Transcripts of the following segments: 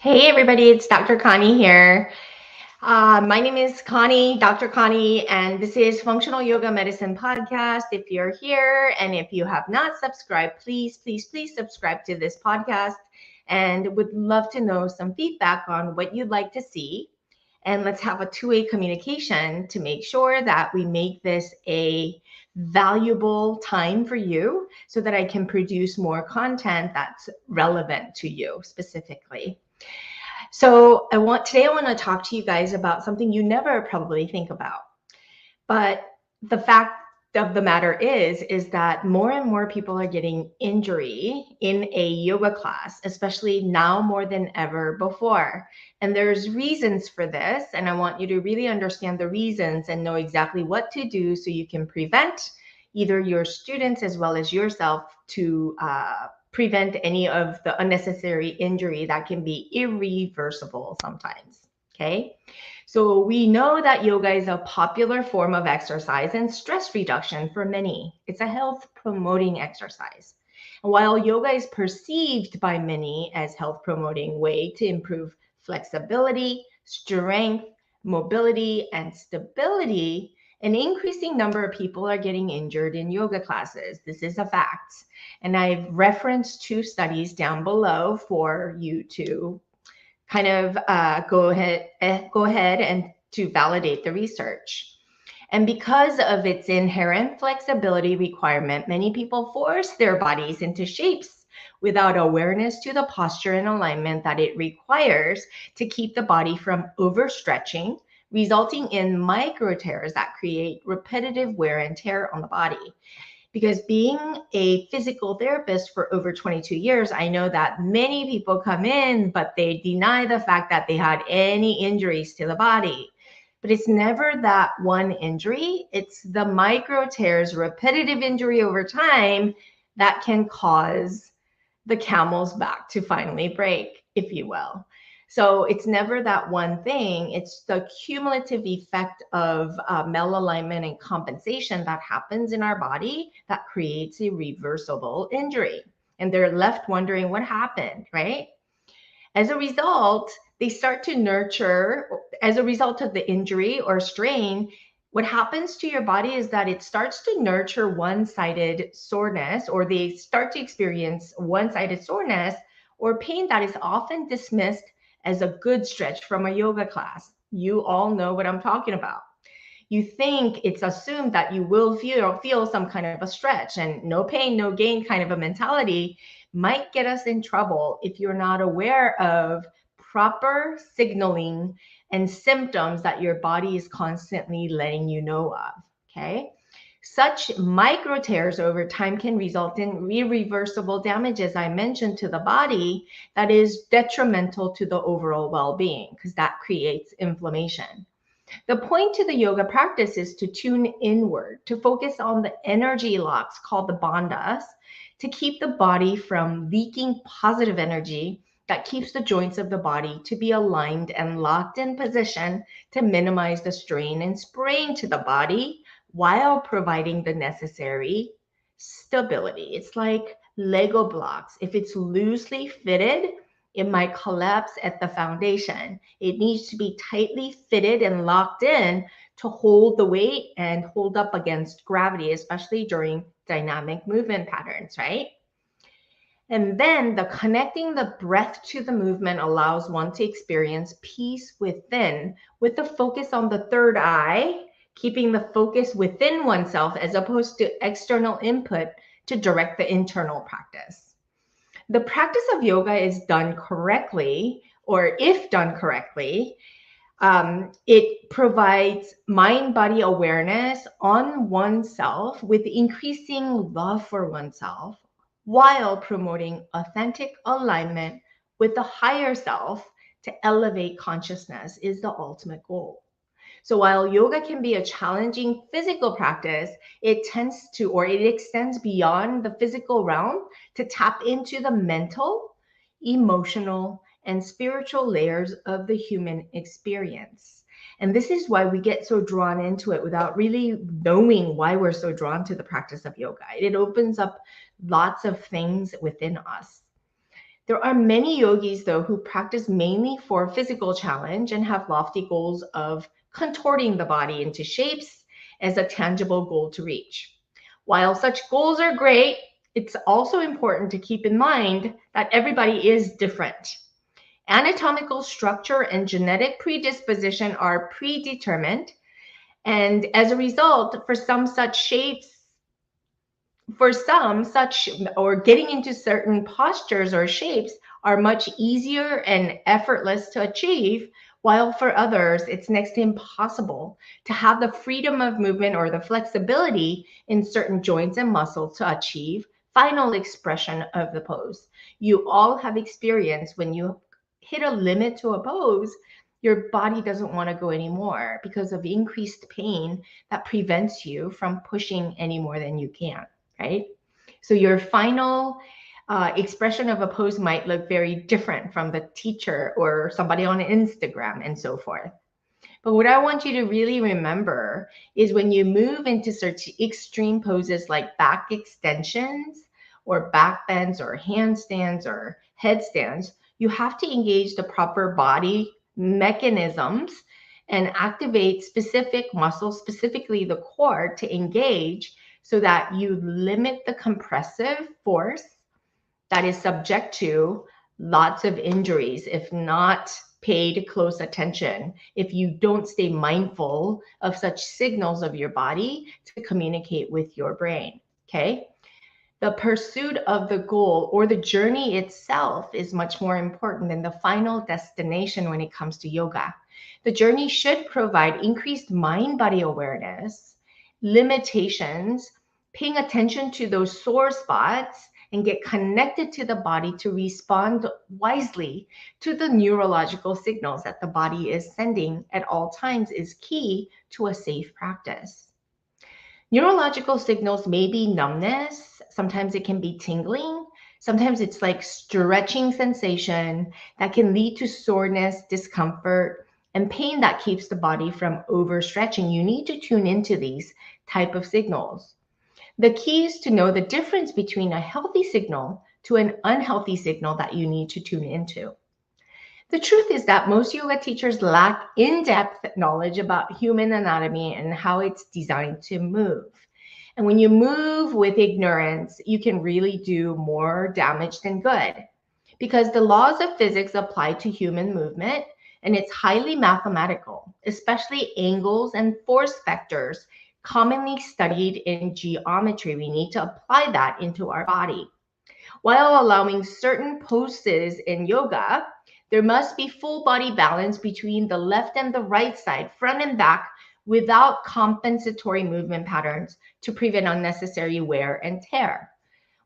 Hey everybody, it's Dr. Connie here. My name is Connie, Dr. Connie, and this is Functional Yoga Medicine Podcast. If you're here and if you have not subscribed, please subscribe to this podcast and would love to know some feedback on what you'd like to see. And let's have a two-way communication to make sure that we make this a valuable time for you so that I can produce more content that's relevant to you specifically. So today I want to talk to you guys about something you never probably think about. But the fact of the matter is that more and more people are getting injury in a yoga class, especially now more than ever before. And there's reasons for this, and I want you to really understand the reasons and know exactly what to do so you can prevent either your students as well as yourself to prevent any of the unnecessary injury that can be irreversible sometimes. Okay. So we know that yoga is a popular form of exercise and stress reduction for many. It's a health promoting exercise. And while yoga is perceived by many as health promoting way to improve flexibility, strength, mobility, and stability, an increasing number of people are getting injured in yoga classes. This is a fact. And I've referenced two studies down below for you to kind of go ahead and to validate the research. And because of its inherent flexibility requirement, many people force their bodies into shapes without awareness to the posture and alignment that it requires to keep the body from overstretching, resulting in micro tears that create repetitive wear and tear on the body. Because being a physical therapist for over 22 years, I know that many people come in, but they deny the fact that they had any injuries to the body. But it's never that one injury. It's the micro tears, repetitive injury over time that can cause the camel's back to finally break, if you will. So it's never that one thing. It's the cumulative effect of malalignment and compensation that happens in our body that creates a reversible injury. And they're left wondering what happened, right? As a result, they start to nurture, as a result of the injury or strain, what happens to your body is that it starts to nurture one-sided soreness, or they start to experience one-sided soreness or pain that is often dismissed as a good stretch from a yoga class. You all know what I'm talking about. You think it's assumed that you will feel some kind of a stretch, and no pain, no gain kind of a mentality might get us in trouble if you're not aware of proper signaling and symptoms that your body is constantly letting you know of. Okay. Such micro tears over time can result in irreversible damage, as I mentioned, to the body that is detrimental to the overall well-being, because that creates inflammation. The point to the yoga practice is to tune inward, to focus on the energy locks called the bandhas, to keep the body from leaking positive energy that keeps the joints of the body to be aligned and locked in position to minimize the strain and sprain to the body while providing the necessary stability. It's like Lego blocks. If it's loosely fitted, it might collapse at the foundation. It needs to be tightly fitted and locked in to hold the weight and hold up against gravity, especially during dynamic movement patterns, right? And then the connecting the breath to the movement allows one to experience peace within, with the focus on the third eye, keeping the focus within oneself as opposed to external input to direct the internal practice. The practice of yoga is done correctly, or if done correctly, it provides mind-body awareness on oneself with increasing love for oneself while promoting authentic alignment with the higher self to elevate consciousness is the ultimate goal. So while yoga can be a challenging physical practice, it tends to, or it extends beyond the physical realm to tap into the mental, emotional, and spiritual layers of the human experience. And this is why we get so drawn into it without really knowing why we're so drawn to the practice of yoga. It opens up lots of things within us. There are many yogis, though, who practice mainly for physical challenge and have lofty goals of contorting the body into shapes as a tangible goal to reach. While such goals are great, it's also important to keep in mind that everybody is different. Anatomical structure and genetic predisposition are predetermined, and as a result, for some such or getting into certain postures or shapes are much easier and effortless to achieve, while for others it's next to impossible to have the freedom of movement or the flexibility in certain joints and muscles to achieve final expression of the pose. You all have experienced when you hit a limit to a pose, your body doesn't want to go anymore because of increased pain that prevents you from pushing any more than you can, right? So your final expression of a pose might look very different from the teacher or somebody on Instagram and so forth. But what I want you to really remember is when you move into such extreme poses like back extensions or back bends or handstands or headstands, you have to engage the proper body mechanisms and activate specific muscles, specifically the core, to engage so that you limit the compressive force that is subject to lots of injuries if not paid close attention, if you don't stay mindful of such signals of your body to communicate with your brain, okay? The pursuit of the goal or the journey itself is much more important than the final destination when it comes to yoga. The journey should provide increased mind-body awareness, limitations, paying attention to those sore spots, and get connected to the body to respond wisely to the neurological signals that the body is sending at all times is key to a safe practice. Neurological signals may be numbness. Sometimes it can be tingling. Sometimes it's like stretching sensation that can lead to soreness, discomfort, and pain that keeps the body from overstretching. You need to tune into these type of signals. The key is to know the difference between a healthy signal to an unhealthy signal that you need to tune into. The truth is that most yoga teachers lack in-depth knowledge about human anatomy and how it's designed to move. And when you move with ignorance, you can really do more damage than good because the laws of physics apply to human movement and it's highly mathematical, especially angles and force vectors commonly studied in geometry. We need to apply that into our body. While allowing certain poses in yoga, there must be full body balance between the left and the right side, front and back, without compensatory movement patterns to prevent unnecessary wear and tear.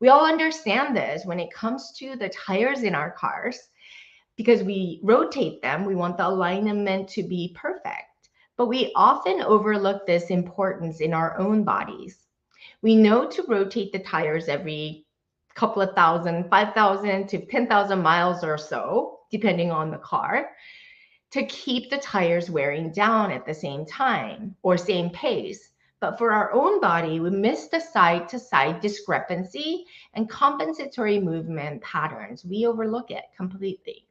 We all understand this when it comes to the tires in our cars. Because we rotate them, we want the alignment to be perfect. But we often overlook this importance in our own bodies. We know to rotate the tires every couple of thousand, 5,000 to 10,000 miles or so, depending on the car, to keep the tires wearing down at the same time or same pace. But for our own body, we miss the side-to-side discrepancy and compensatory movement patterns. We overlook it completely.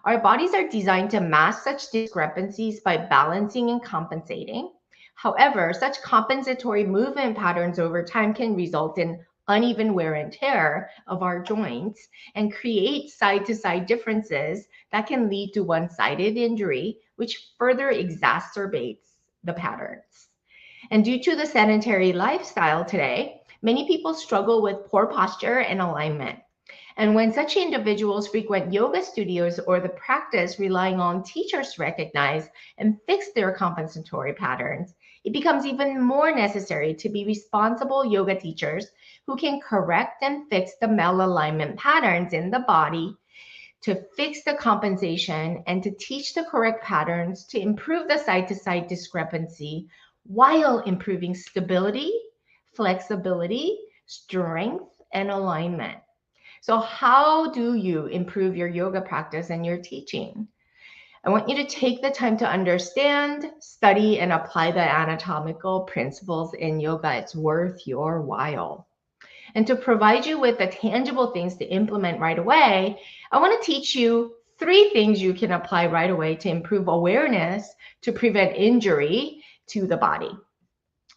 Our bodies are designed to mask such discrepancies by balancing and compensating. However, such compensatory movement patterns over time can result in uneven wear and tear of our joints and create side-to-side differences that can lead to one-sided injury, which further exacerbates the patterns. And due to the sedentary lifestyle today, many people struggle with poor posture and alignment. And when such individuals frequent yoga studios or the practice relying on teachers to recognize and fix their compensatory patterns, it becomes even more necessary to be responsible yoga teachers who can correct and fix the malalignment patterns in the body, to fix the compensation, and to teach the correct patterns to improve the side-to-side discrepancy while improving stability, flexibility, strength, and alignment. So how do you improve your yoga practice and your teaching? I want you to take the time to understand, study, and apply the anatomical principles in yoga. It's worth your while. And to provide you with the tangible things to implement right away, I want to teach you 3 things you can apply right away to improve awareness to prevent injury to the body.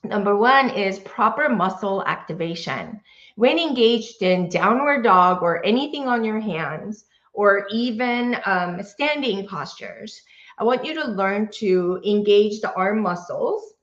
Number 1 is proper muscle activation. When engaged in downward dog or anything on your hands, or even standing postures, I want you to learn to engage the arm muscles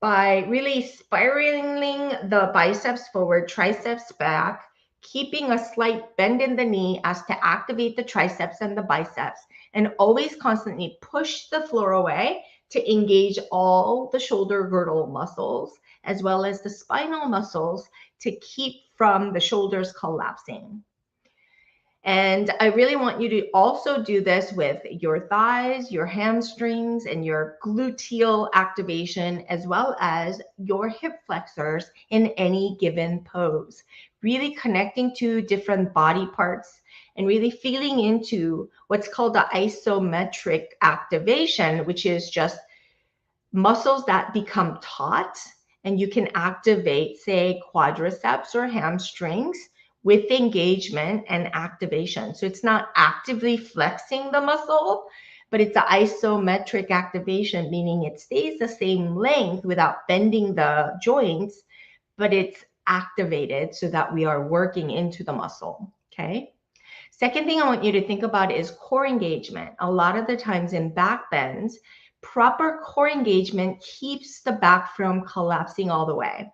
by really spiraling the biceps forward, triceps back, keeping a slight bend in the knee as to activate the triceps and the biceps, and always constantly push the floor away to engage all the shoulder girdle muscles, as well as the spinal muscles to keep from the shoulders collapsing. And I really want you to also do this with your thighs, your hamstrings, and your gluteal activation, as well as your hip flexors in any given pose. Really connecting to different body parts and really feeling into what's called the isometric activation, which is just muscles that become taut, and you can activate, say, quadriceps or hamstrings with engagement and activation. So it's not actively flexing the muscle, but it's an isometric activation, meaning it stays the same length without bending the joints, but it's activated so that we are working into the muscle, okay? Second thing I want you to think about is core engagement. A lot of the times in back bends, proper core engagement keeps the back from collapsing all the way.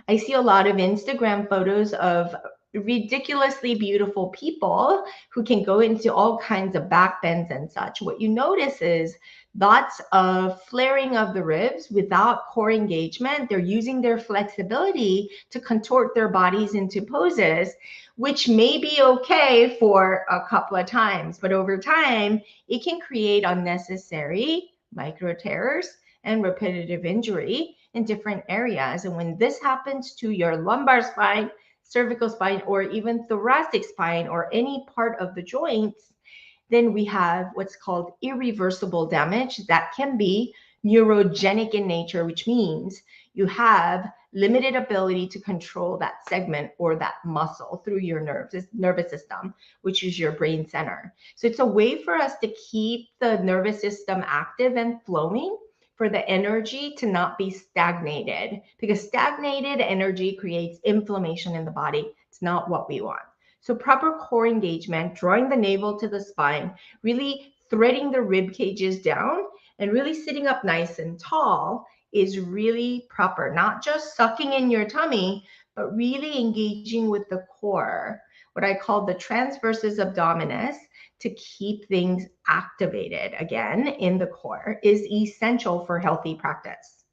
I see a lot of Instagram photos of ridiculously beautiful people who can go into all kinds of back bends and such. What you notice is lots of flaring of the ribs without core engagement. They're using their flexibility to contort their bodies into poses, which may be okay for a couple of times, but over time, it can create unnecessary micro tears and repetitive injury in different areas. And when this happens to your lumbar spine, cervical spine, or even thoracic spine, or any part of the joints, then we have what's called irreversible damage that can be neurogenic in nature, which means you have limited ability to control that segment or that muscle through your nervous system, which is your brain center. So it's a way for us to keep the nervous system active and flowing, for the energy to not be stagnated, because stagnated energy creates inflammation in the body. It's not what we want. So proper core engagement, drawing the navel to the spine, really threading the rib cages down, and really sitting up nice and tall is really proper. Not just sucking in your tummy, but really engaging with the core, what I call the transversus abdominis, to keep things activated again in the core, is essential for healthy practice.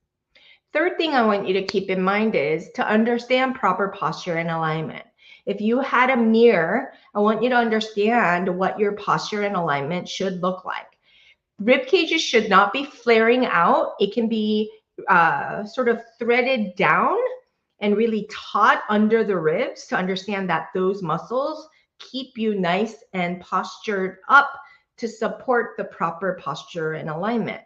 Third thing I want you to keep in mind is to understand proper posture and alignment. If you had a mirror, I want you to understand what your posture and alignment should look like. Rib cages should not be flaring out. It can be sort of threaded down and really taut under the ribs to understand that those muscles keep you nice and postured up to support the proper posture and alignment.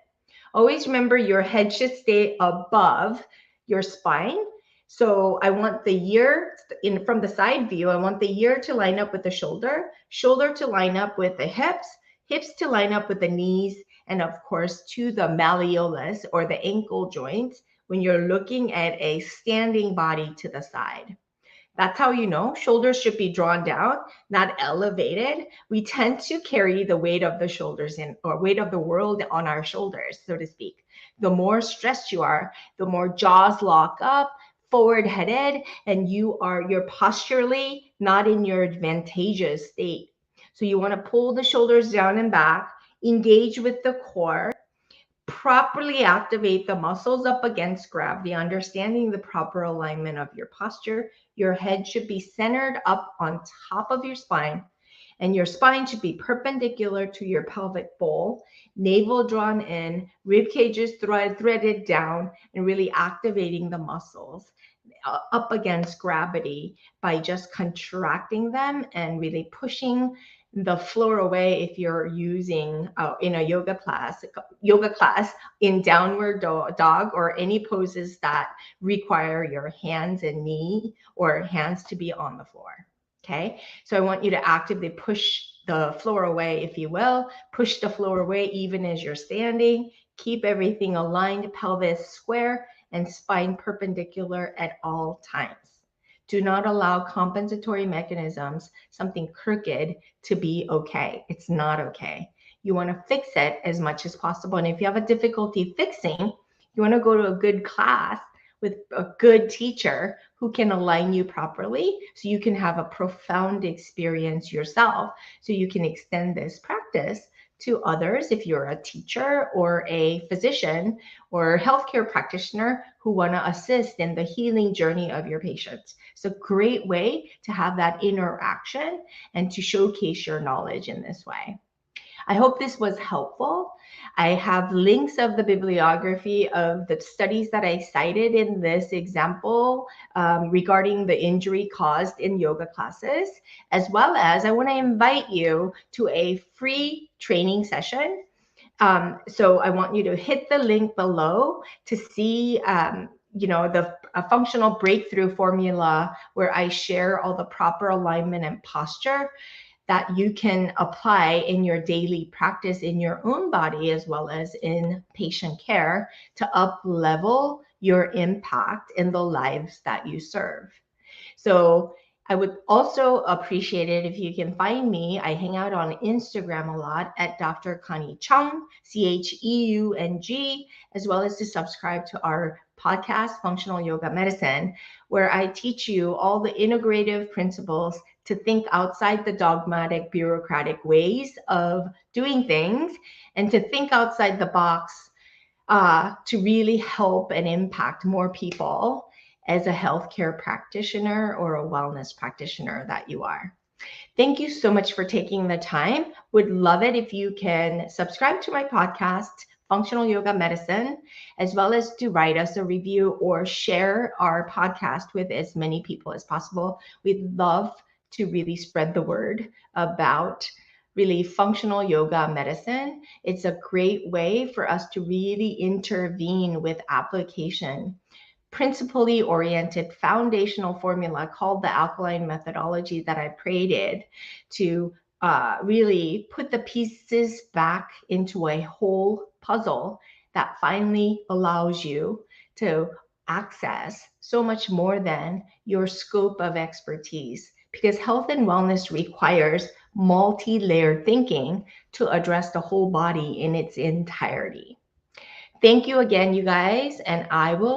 Always remember your head should stay above your spine. So I want the ear from the side view, I want the ear to line up with the shoulder to line up with the hips to line up with the knees, and of course to the malleolus or the ankle joints when you're looking at a standing body to the side. That's how you know shoulders should be drawn down, not elevated. We tend to carry the weight of the shoulders or weight of the world on our shoulders, so to speak. The more stressed you are, the more jaws lock up, forward headed, and you're posturally not in your advantageous state. So you want to pull the shoulders down and back, engage with the core, properly activate the muscles up against gravity, understanding the proper alignment of your posture. Your head should be centered up on top of your spine, and your spine should be perpendicular to your pelvic bowl, navel drawn in, rib cages threaded down, and really activating the muscles up against gravity by just contracting them and really pushing the floor away if you're using in a yoga class in downward dog or any poses that require your hands and knee or hands to be on the floor. Okay, so I want you to actively push the floor away, if you will. Push the floor away even as you're standing. Keep everything aligned, pelvis square and spine perpendicular at all times. Do not allow compensatory mechanisms, something crooked, to be okay. It's not okay. You want to fix it as much as possible. And if you have a difficulty fixing, you want to go to a good class with a good teacher who can align you properly so you can have a profound experience yourself, so you can extend this practice to others if you're a teacher or a physician or healthcare practitioner who want to assist in the healing journey of your patients. It's a great way to have that interaction and to showcase your knowledge in this way. I hope this was helpful. I have links of the bibliography of the studies that I cited in this example regarding the injury caused in yoga classes, as well as I want to invite you to a free training session. So I want you to hit the link below to see the functional breakthrough formula, where I share all the proper alignment and posture that you can apply in your daily practice in your own body as well as in patient care to up level your impact in the lives that you serve. So I would also appreciate it if you can find me. I hang out on Instagram a lot at Dr. Connie Chung, CHEUNG, as well as to subscribe to our podcast, Functional Yoga Medicine, where I teach you all the integrative principles to think outside the dogmatic, bureaucratic ways of doing things and to think outside the box to really help and impact more people as a healthcare practitioner or a wellness practitioner that you are. Thank you so much for taking the time. Would love it if you can subscribe to my podcast, Functional Yoga Medicine, as well as to write us a review or share our podcast with as many people as possible. We'd love to really spread the word about really functional yoga medicine. It's a great way for us to really intervene with application. Principally oriented foundational formula called the alkaline methodology that I created to really put the pieces back into a whole puzzle that finally allows you to access so much more than your scope of expertise, because health and wellness requires multi-layered thinking to address the whole body in its entirety. Thank you again, you guys, and I will